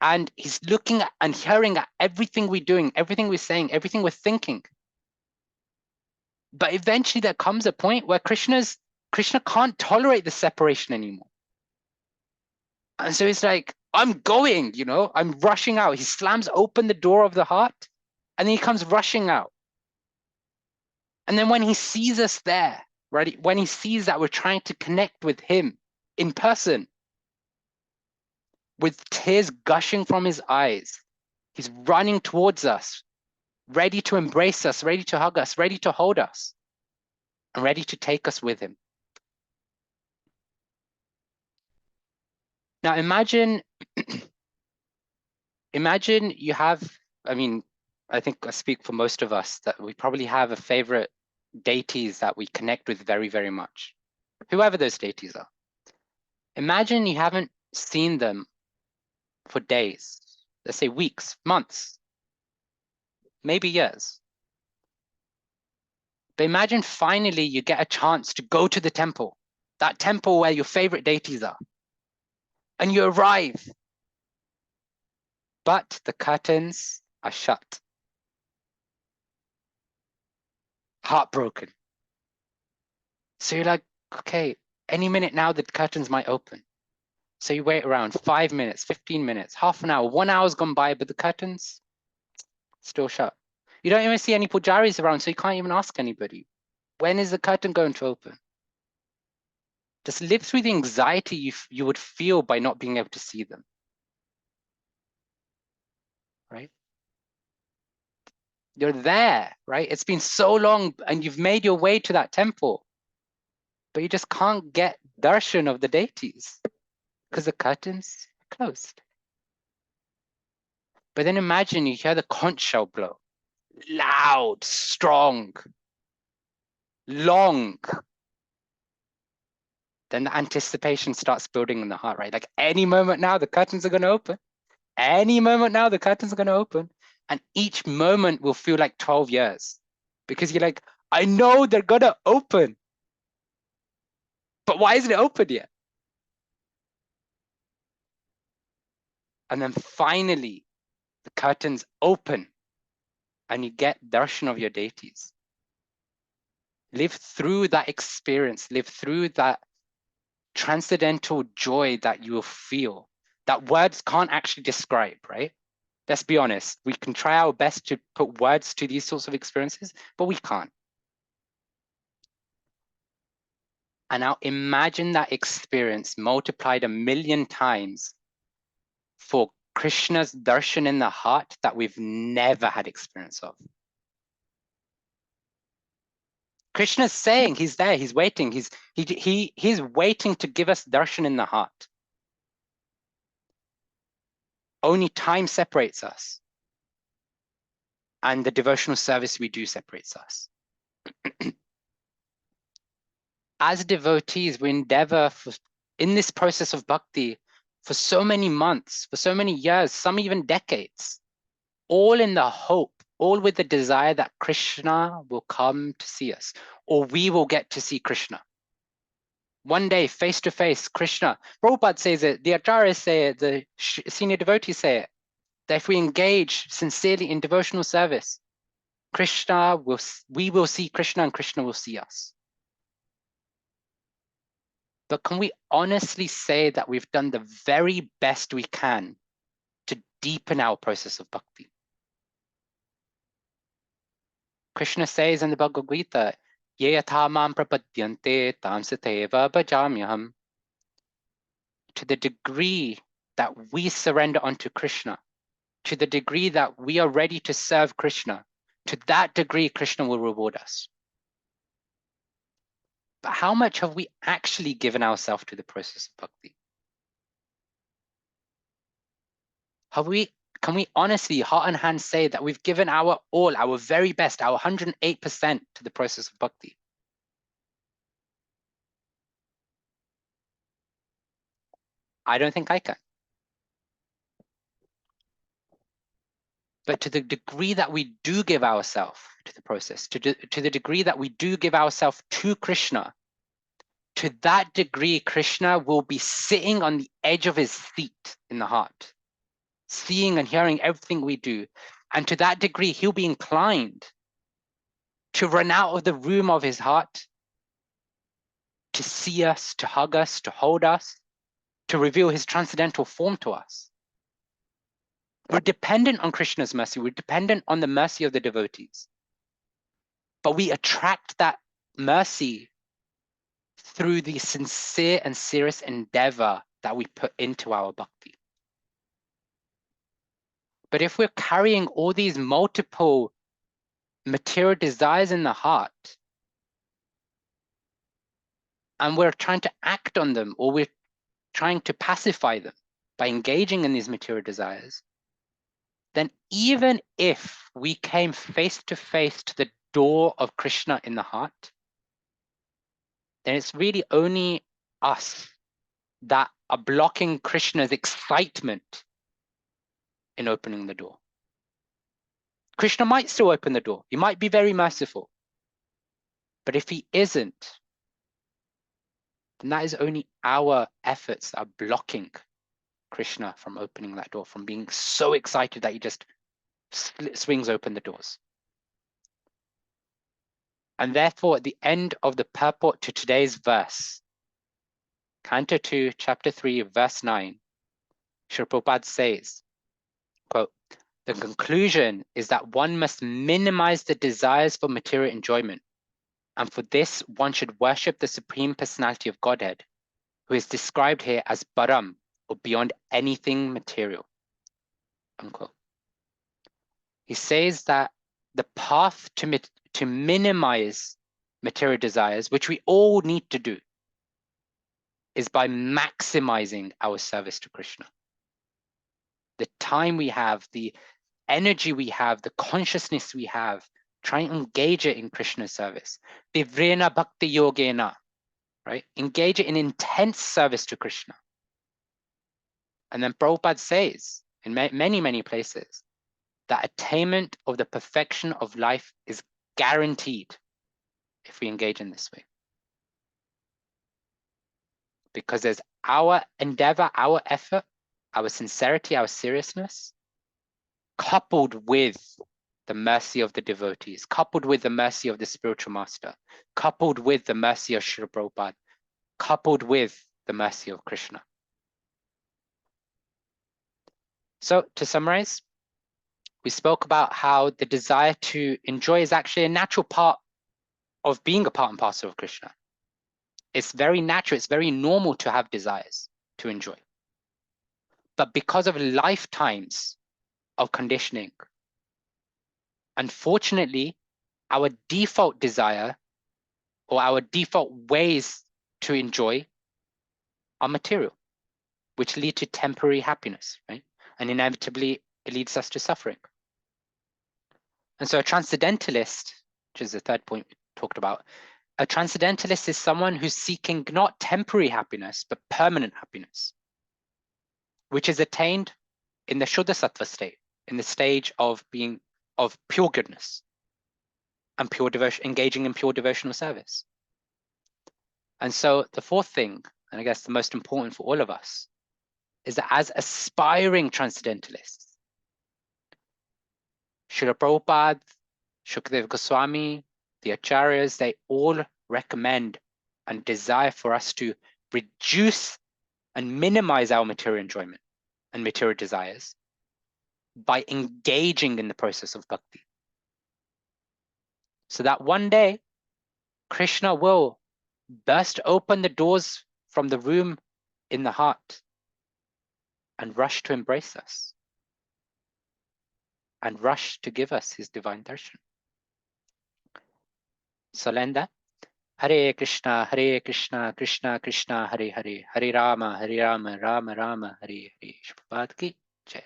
and he's looking at and hearing at everything we're doing, everything we're saying, everything we're thinking. But eventually there comes a point where Krishna can't tolerate the separation anymore. And so it's like, I'm going, I'm rushing out. He slams open the door of the heart and then he comes rushing out. And then when he sees us there, right, when he sees that we're trying to connect with him in person, with tears gushing from his eyes, he's running towards us, ready to embrace us, ready to hug us, ready to hold us, and ready to take us with him. Now imagine you have, I think I speak for most of us, that we probably have a favorite deities that we connect with very, very much, whoever those deities are. Imagine you haven't seen them for days, let's say weeks, months, maybe years. But imagine finally you get a chance to go to the temple, that temple where your favorite deities are, and you arrive, but the curtains are shut. Heartbroken. So you're like, okay, any minute now the curtains might open. So you wait around 5 minutes, 15 minutes, half an hour, 1 hour's gone by, but the curtains still shut. You don't even see any pujaris around, so you can't even ask anybody. When is the curtain going to open? Just live through the anxiety you would feel by not being able to see them. Right? You're there, right? It's been so long and you've made your way to that temple, but you just can't get darshan of the deities because the curtains are closed. But then imagine you hear the conch shell blow. Loud, strong, long. Then the anticipation starts building in the heart, right? Like any moment now, the curtains are going to open. Any moment now, the curtains are going to open. And each moment will feel like 12 years. Because you're like, I know they're going to open. But why isn't it open yet? And then finally, the curtains open. And you get darshan of your deities. Live through that experience. Live through that transcendental joy that you will feel. That words can't actually describe, right? Let's be honest. We can try our best to put words to these sorts of experiences, but we can't. And now imagine that experience multiplied 1,000,000 times for Krishna's darshan in the heart that we've never had experience of. Krishna's saying he's there, he's waiting, he's waiting to give us darshan in the heart. Only time separates us. And the devotional service we do separates us. As devotees, we endeavor in this process of bhakti for so many months, for so many years, some even decades, all in the hope, all with the desire that Krishna will come to see us, or we will get to see Krishna. One day, face to face, Krishna. Prabhupada says it, the acharyas say it, the senior devotees say it, that if we engage sincerely in devotional service, we will see Krishna and Krishna will see us. But can we honestly say that we've done the very best we can to deepen our process of bhakti? Krishna says in the Bhagavad Gita, Ye yatha mam prapadyante tam sateva bhajamyaham. To the degree that we surrender unto Krishna, to the degree that we are ready to serve Krishna, to that degree Krishna will reward us. But how much have we actually given ourselves to the process of bhakti? Can we honestly, heart and hand, say that we've given our all, our very best, our 108% to the process of bhakti? I don't think I can. But to the degree that we do give ourselves to the process, to the degree that we do give ourselves to Krishna, to that degree, Krishna will be sitting on the edge of his seat in the heart, seeing and hearing everything we do. And to that degree, he'll be inclined to run out of the room of his heart, to see us, to hug us, to hold us, to reveal his transcendental form to us. We're dependent on Krishna's mercy. We're dependent on the mercy of the devotees. But we attract that mercy through the sincere and serious endeavor that we put into our bhakti. But if we're carrying all these multiple material desires in the heart, and we're trying to act on them, or we're trying to pacify them by engaging in these material desires, then even if we came face to the door of Krishna in the heart, then it's really only us that are blocking Krishna's excitement in opening the door. Krishna might still open the door. He might be very merciful. But if he isn't, then that is only our efforts that are blocking Krishna from opening that door, from being so excited that he just swings open the doors. And therefore, at the end of the purport to today's verse, Canto 2, Chapter 3, Verse 9, Srila Prabhupada says, quote, The conclusion is that one must minimize the desires for material enjoyment. And for this, one should worship the Supreme Personality of Godhead, who is described here as Param, or beyond anything material. Unquote. He says that the path to minimize material desires, which we all need to do, is by maximizing our service to Krishna. The time we have, the energy we have, the consciousness we have, try and engage it in Krishna's service. Vivrena bhakti yogena, right? Engage it in intense service to Krishna. And then Prabhupada says in many, many places that attainment of the perfection of life is guaranteed if we engage in this way. Because there's our endeavor, our effort, our sincerity, our seriousness, coupled with the mercy of the devotees, coupled with the mercy of the spiritual master, coupled with the mercy of Srila Prabhupada, coupled with the mercy of Krishna. So to summarize, we spoke about how the desire to enjoy is actually a natural part of being a part and parcel of Krishna. It's very natural, it's very normal to have desires to enjoy. But because of lifetimes of conditioning, unfortunately, our default desire or our default ways to enjoy are material, which lead to temporary happiness, right? And inevitably, it leads us to suffering. And so a transcendentalist, which is the third point we talked about, a transcendentalist is someone who's seeking not temporary happiness, but permanent happiness, which is attained in the Shuddha Sattva state, in the stage of being of pure goodness and pure devotion, engaging in pure devotional service. And so the fourth thing, and I guess the most important for all of us, is that as aspiring transcendentalists, Srila Prabhupada, Shukdev Goswami, the Acharyas, they all recommend and desire for us to reduce and minimize our material enjoyment and material desires by engaging in the process of bhakti. So that one day, Krishna will burst open the doors from the room in the heart and rush to embrace us and rush to give us his divine darshan. So Lenda, Hare Krishna, Krishna Krishna, Hare Hare, Hare Rama, Rama Rama, Hare Hare. Prabhupada ki jai.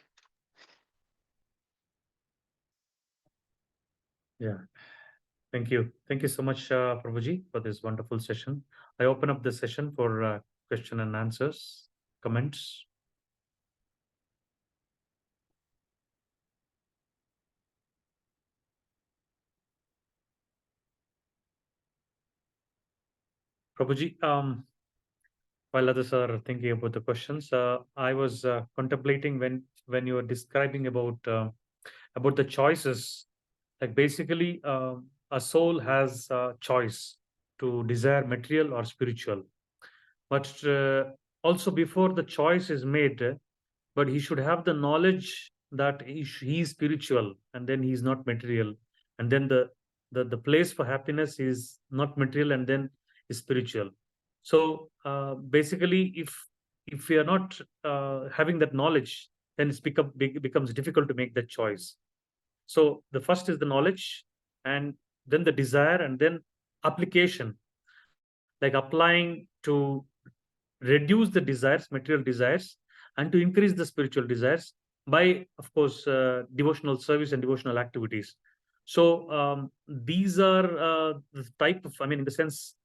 Yeah. Thank you. Thank you so much, Prabhuji, for this wonderful session. I open up the session for question and answers, comments. Prabhuji, while others are thinking about the questions, I was contemplating when you were describing about the choices. Like basically, a soul has a choice to desire material or spiritual, but also before the choice is made, but he should have the knowledge that he is spiritual, and then he is not material, and then the place for happiness is not material, and then is spiritual. So basically, if we are not having that knowledge, then it becomes difficult to make that choice. So the first is the knowledge, and then the desire, and then application, like applying to reduce the desires, material desires, and to increase the spiritual desires by, of course, devotional service and devotional activities. So these are the type of, in the sense,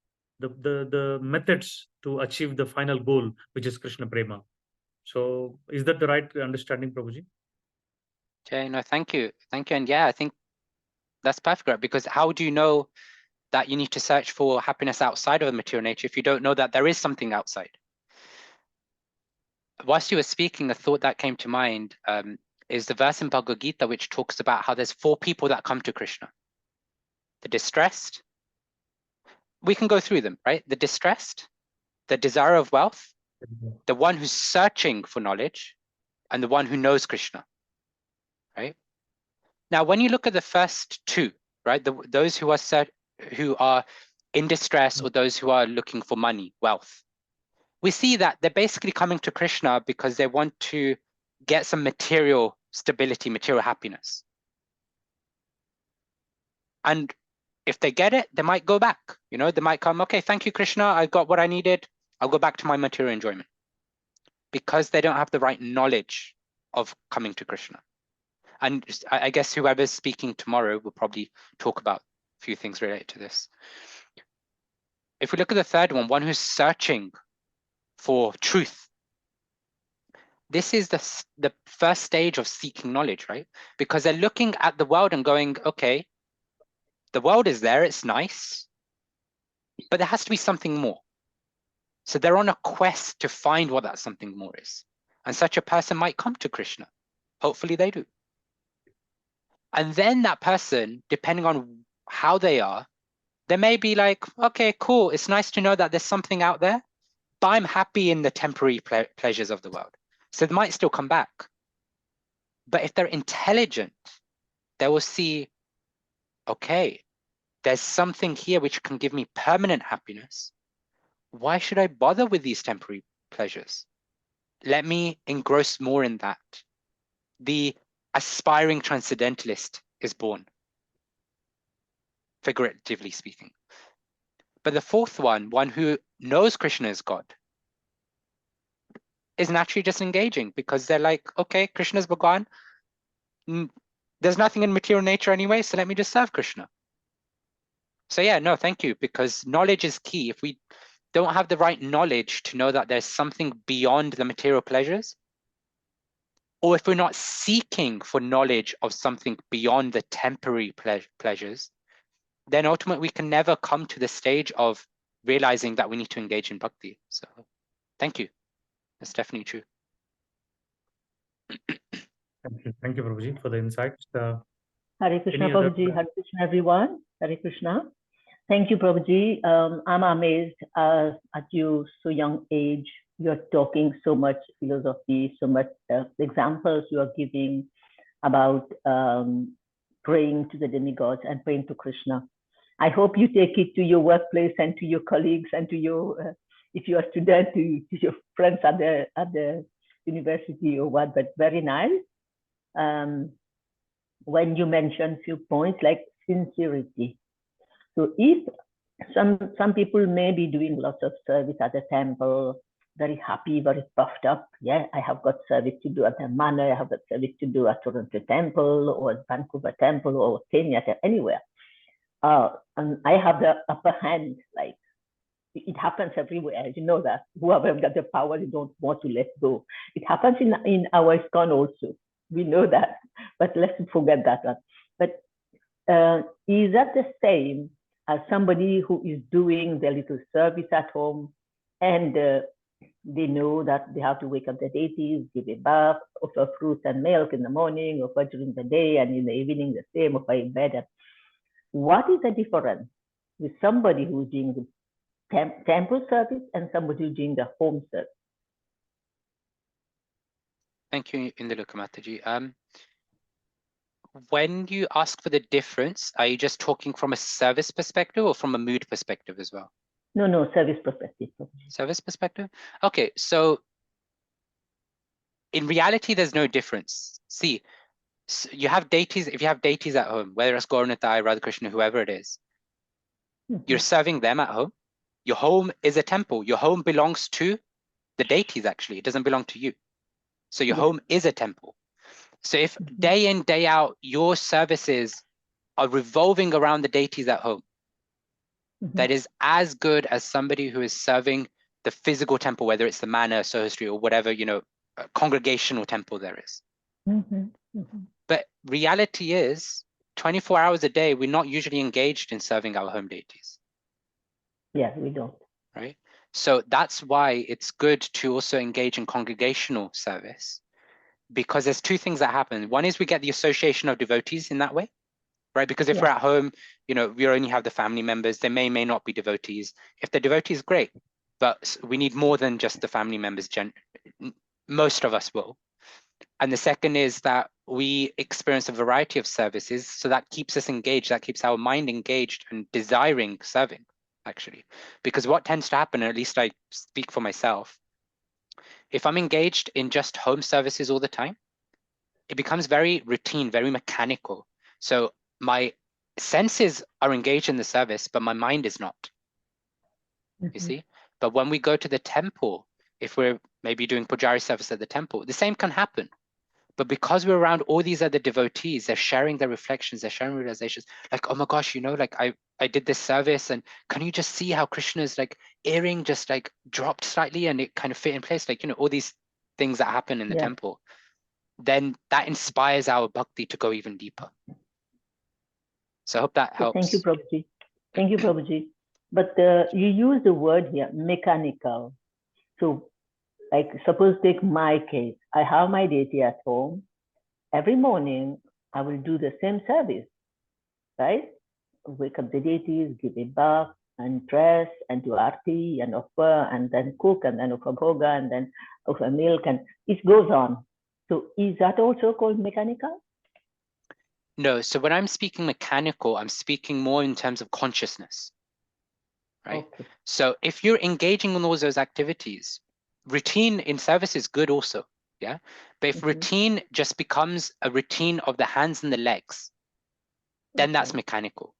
the methods to achieve the final goal, which is Krishna Prema. So is that the right understanding, Prabhuji? Okay, no, thank you. Thank you. And yeah, I think that's perfect, right? Because how do you know that you need to search for happiness outside of the material nature if you don't know that there is something outside? Whilst you were speaking, a thought that came to mind is the verse in Bhagavad Gita, which talks about how there's 4 people that come to Krishna. The distressed, we can go through them, right? The distressed, the desire of wealth, the one who's searching for knowledge, and the one who knows Krishna, right? Now, when you look at the first two, right, those who are in distress, or those who are looking for money, wealth, we see that they're basically coming to Krishna because they want to get some material stability, material happiness. And if they get it, they might go back. You know, they might come, okay, thank you, Krishna, I got what I needed. I'll go back to my material enjoyment, because they don't have the right knowledge of coming to Krishna. And I guess whoever's speaking tomorrow will probably talk about a few things related to this. If we look at the third one who's searching for truth, this is the first stage of seeking knowledge, right? Because they're looking at the world and going, okay, the world is there, it's nice, but there has to be something more. So they're on a quest to find what that something more is. And such a person might come to Krishna. Hopefully they do. And then that person, depending on how they are, they may be like, okay, cool, it's nice to know that there's something out there, but I'm happy in the temporary pleasures of the world. So they might still come back. But if they're intelligent, they will see, okay, there's something here which can give me permanent happiness. Why should I bother with these temporary pleasures? Let me engross more in that. The aspiring transcendentalist is born, figuratively speaking. But the fourth one who knows Krishna is God, is naturally just engaging, because they're like, okay, Krishna's Bhagwan. There's nothing in material nature anyway, so let me just serve Krishna. So yeah, no, thank you, because knowledge is key. If we don't have the right knowledge to know that there's something beyond the material pleasures, or if we're not seeking for knowledge of something beyond the temporary pleasures, then ultimately we can never come to the stage of realizing that we need to engage in bhakti. So thank you. That's definitely true. Thank you, Prabhuji, for the insights. Hare Krishna, Any other- Prabhuji. Hare Krishna, everyone. Hare Krishna. Thank you, Prabhuji. I'm amazed at you so young age. You're talking so much philosophy, so much examples you are giving about praying to the demigods and praying to Krishna. I hope you take it to your workplace and to your colleagues and to your, if you are a student, to your friends at the university or what. But very nice. When you mentioned few points like sincerity. So if some people may be doing lots of service at the temple, very happy, very puffed up. Yeah, I have got service to do at the manor, I have got service to do at Toronto Temple or Vancouver Temple or Kenya, anywhere. And I have the upper hand, like it happens everywhere. You know that whoever got the power, you don't want to let go. It happens in our ISKCON also. We know that, but let's forget that one. But is that the same as somebody who is doing their little service at home and they know that they have to wake up the deities, give a bath, offer fruits and milk in the morning, offer during the day, and in the evening the same, offer in bed. What is the difference with somebody who's doing the temple service and somebody who's doing the home service? Thank you, Indiluka Mataji. When you ask for the difference, are you just talking from a service perspective or from a mood perspective as well? No, service perspective. Service perspective? Okay, so in reality, there's no difference. See, so you have deities, if you have deities at home, whether it's Gauranatai, Radhakrishna, whoever it is, you're serving them at home. Your home is a temple. Your home belongs to the deities, actually. It doesn't belong to you. So your home is a temple. So if day in, day out, your services are revolving around the deities at home, that is as good as somebody who is serving the physical temple, whether it's the manor, Soho Street, or whatever, congregational temple there is. But reality is 24 hours a day, we're not usually engaged in serving our home deities. Yeah, we don't. Right? So that's why it's good to also engage in congregational service, because there's two things that happen. One is we get the association of devotees in that way, right? Because if we're at home, we only have the family members. They may not be devotees. If they're devotees, great. But we need more than just the family members. Most of us will. And the second is that we experience a variety of services, so that keeps us engaged, that keeps our mind engaged and desiring serving, actually. Because what tends to happen, at least I speak for myself, if I'm engaged in just home services all the time, it becomes very routine, very mechanical. So my senses are engaged in the service, but my mind is not, you see? But when we go to the temple, if we're maybe doing Pujari service at the temple, the same can happen. But because we're around all these other devotees, they're sharing their reflections, they're sharing realizations, like, oh my gosh, you know, like I did this service, and can you just see how Krishna's like earring just like dropped slightly and it kind of fit in place, like, you know, all these things that happen in the temple. Then that inspires our bhakti to go even deeper. So I hope that helps. Thank you, Prabhuji. Thank you, Prabhuji. But you use the word here, mechanical. So, like, suppose take my case. I have my deity at home. Every morning, I will do the same service, right? Wake up the deities, give a bath, and dress, and do arti, and offer, and then cook, and then offer bhoga, and then offer milk, and it goes on. So is that also called mechanical? No, so when I'm speaking mechanical, I'm speaking more in terms of consciousness, right? Okay. So if you're engaging in all those activities, routine in service is good also, yeah? But if routine just becomes a routine of the hands and the legs, then that's mechanical.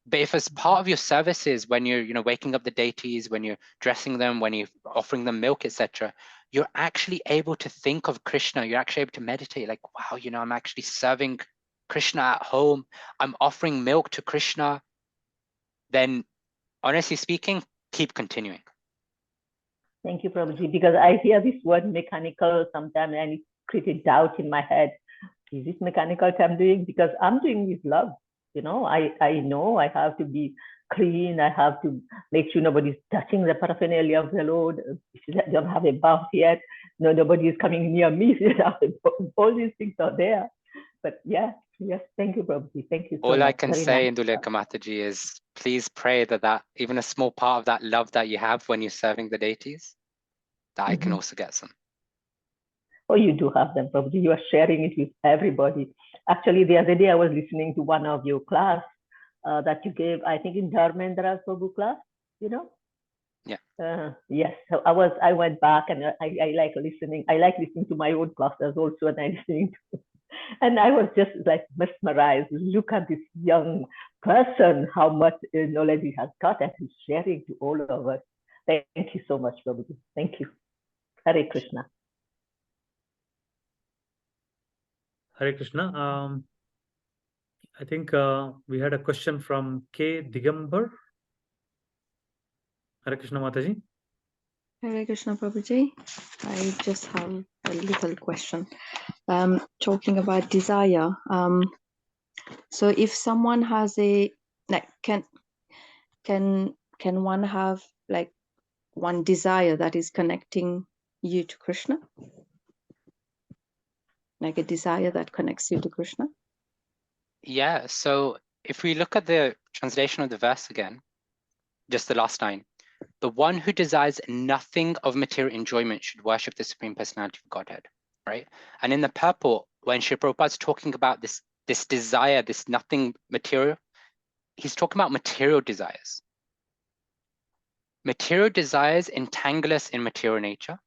But if as part of your services, when you're, you know, waking up the deities, when you're dressing them, when you're offering them milk, etc., you're actually able to think of Krishna. You're actually able to meditate, like, wow, you know, I'm actually serving Krishna at home. I'm offering milk to Krishna. Then, honestly speaking, keep continuing. Thank you, Prabhuji, because I hear this word mechanical sometimes and it creates doubt in my head. Is this mechanical that I'm doing? Because I'm doing with love. You know I have to be clean. I have to make sure nobody's touching the paraphernalia of the Lord. I don't have a bath yet. No, nobody is coming near me. All these things are there. But yes, thank you, Prabhuji. Thank you so much. All I can Very say, nice. Indulekha Mataji, is please pray that even a small part of that love that you have when you're serving the deities, that I can also get some. Oh, you do have them, Prabhuji. You are sharing it with everybody. Actually, the other day I was listening to one of your class that you gave, I think in Dharmendra Prabhu class, you know? Yeah. Yes. So I went back and I like listening. I like listening to my own classes also, and I listening to, and I was just like mesmerized. Look at this young person, how much knowledge he has got, and he's sharing to all of us. Thank you so much, Prabhuji. Thank you. Hare Krishna. Hare Krishna. I think we had a question from K. Digambar. Hare Krishna Mataji. Hare Krishna Prabhuji. I just have a little question. Talking about desire. So if someone has a like, can one have like one desire that is connecting you to Krishna? Like a desire that connects you to Krishna? Yeah, so if we look at the translation of the verse again, just the last line, the one who desires nothing of material enjoyment should worship the Supreme Personality of Godhead, right? And in the purport, when Sri Prabhupada's talking about this desire, this nothing material, he's talking about material desires. Material desires entangle us in material nature,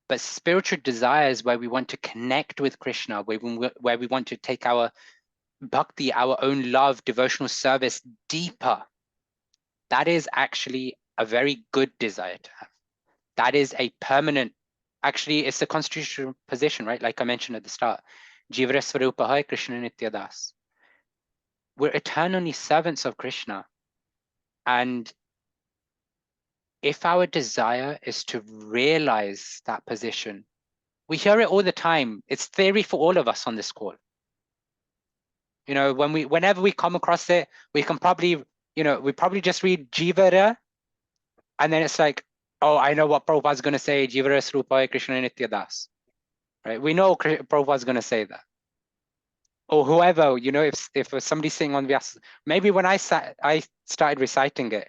but spiritual desires where we want to connect with Krishna, where we want to take our bhakti, our own love, devotional service deeper, that is actually a very good desire to have. That is a permanent, actually it's a constitutional position, right? Like I mentioned at the start, Jivara Swarupahai Krishna Nityadas. We're eternally servants of Krishna. And if our desire is to realize that position, we hear it all the time. It's theory for all of us on this call. You know, whenever we come across it, we can probably, you know, we probably just read Jivara, and then it's like, oh, I know what Prabhupada's going to say, Jivara Srupaya Krishna Nityadas, right? We know Prabhupada's going to say that. Or whoever, you know, if somebody's sitting on Vyasa, maybe when I started reciting it,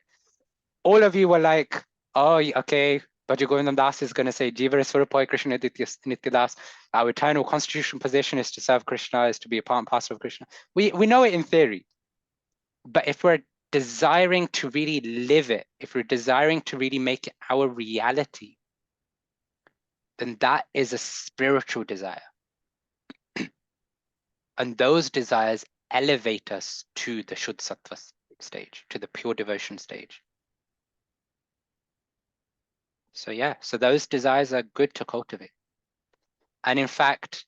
all of you were like, oh, okay, Bhaj Govindam Das is going to say, Jiva Swarupa Krishna Nitya Das. Our eternal constitutional position is to serve Krishna, is to be a part and parcel of Krishna. We know it in theory. But if we're desiring to really live it, if we're desiring to really make it our reality, then that is a spiritual desire. And those desires elevate us to the Shuddha Sattva stage, to the pure devotion stage. So yeah, so those desires are good to cultivate. And in fact,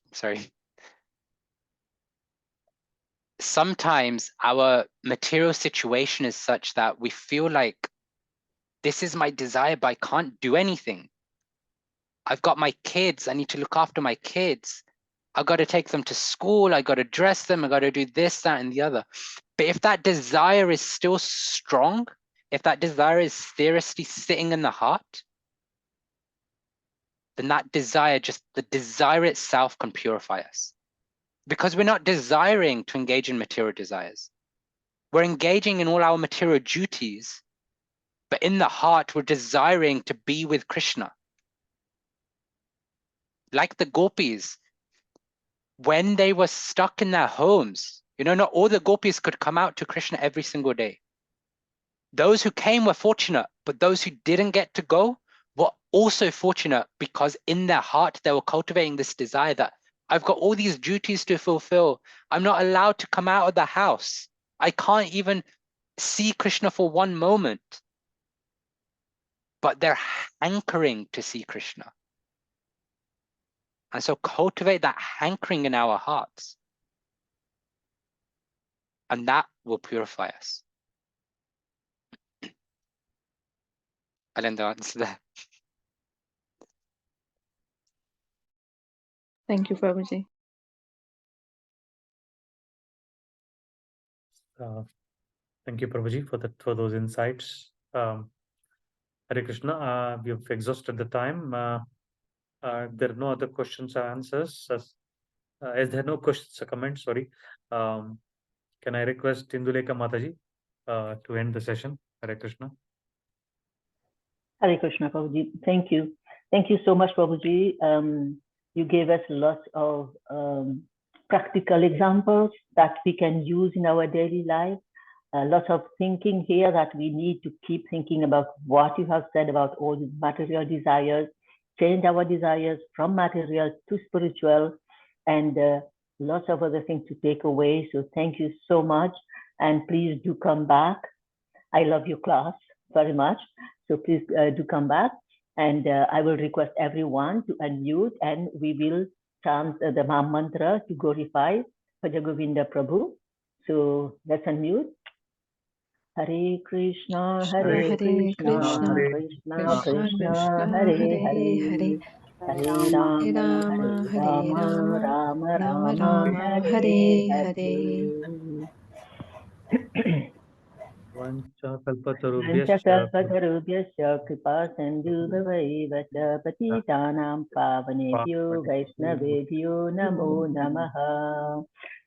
sometimes our material situation is such that we feel like this is my desire, but I can't do anything. I've got my kids, I need to look after my kids. I've got to take them to school, I got to dress them, I got to do this, that, and the other. But if that desire is still strong, if that desire is seriously sitting in the heart, then that desire, just the desire itself can purify us. Because we're not desiring to engage in material desires. We're engaging in all our material duties, but in the heart, we're desiring to be with Krishna. Like the gopis, when they were stuck in their homes, you know, not all the gopis could come out to Krishna every single day. Those who came were fortunate, but those who didn't get to go were also fortunate because in their heart, they were cultivating this desire that I've got all these duties to fulfill. I'm not allowed to come out of the house. I can't even see Krishna for one moment. But they're hankering to see Krishna. And so cultivate that hankering in our hearts. And that will purify us. I'll end the answer there. Thank you, Prabhuji. Thank you, Prabhuji, for those insights. Hare Krishna, we have exhausted the time. There are no other questions or answers. As there are no questions or comments, sorry. Can I request Induleka Mataji to end the session? Hare Krishna. Hare Krishna, Prabhuji. Thank you. Thank you so much, Prabhuji. You gave us lots of practical examples that we can use in our daily life. Lots of thinking here that we need to keep thinking about what you have said about all the material desires, change our desires from material to spiritual, and lots of other things to take away. So thank you so much. And please do come back. I love your class very much. So please do come back. And I will request everyone to unmute and we will chant the Maha Mantra to glorify Bhaj Govinda Prabhu. So let's unmute. Hare Krishna, Hare Krishna, Krishna Krishna, Hare Hare, Hare Rama, Hare Rama, Rama Rama, Hare Hare. Vanchakalpatarubhyasya kripa sindhubhaiva cha patitanam pavanebhyo vaishnavebhyo namo namaha.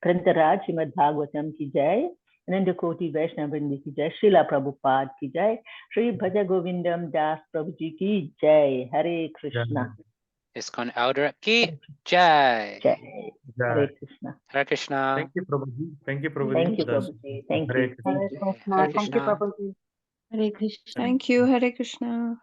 Grantaraj Srimad Bhagavatam ki jai, Ananda Koti Vaishnava Vrindi ki jai, Srila Prabhupada ki jai, Shri Bhaja Govindam Das Prabhuji ki jai. Hare Krishna. ISKCON Elder ki jai. Jai. Hare Krishna. Hare Krishna. Thank you, Prabhuji. Thank you, Prabhuji. Thank you, Prabhuji. Thank you. Hare Thank you, Krishna. Prabhuji. Hare Krishna. Thank you, Hare Krishna.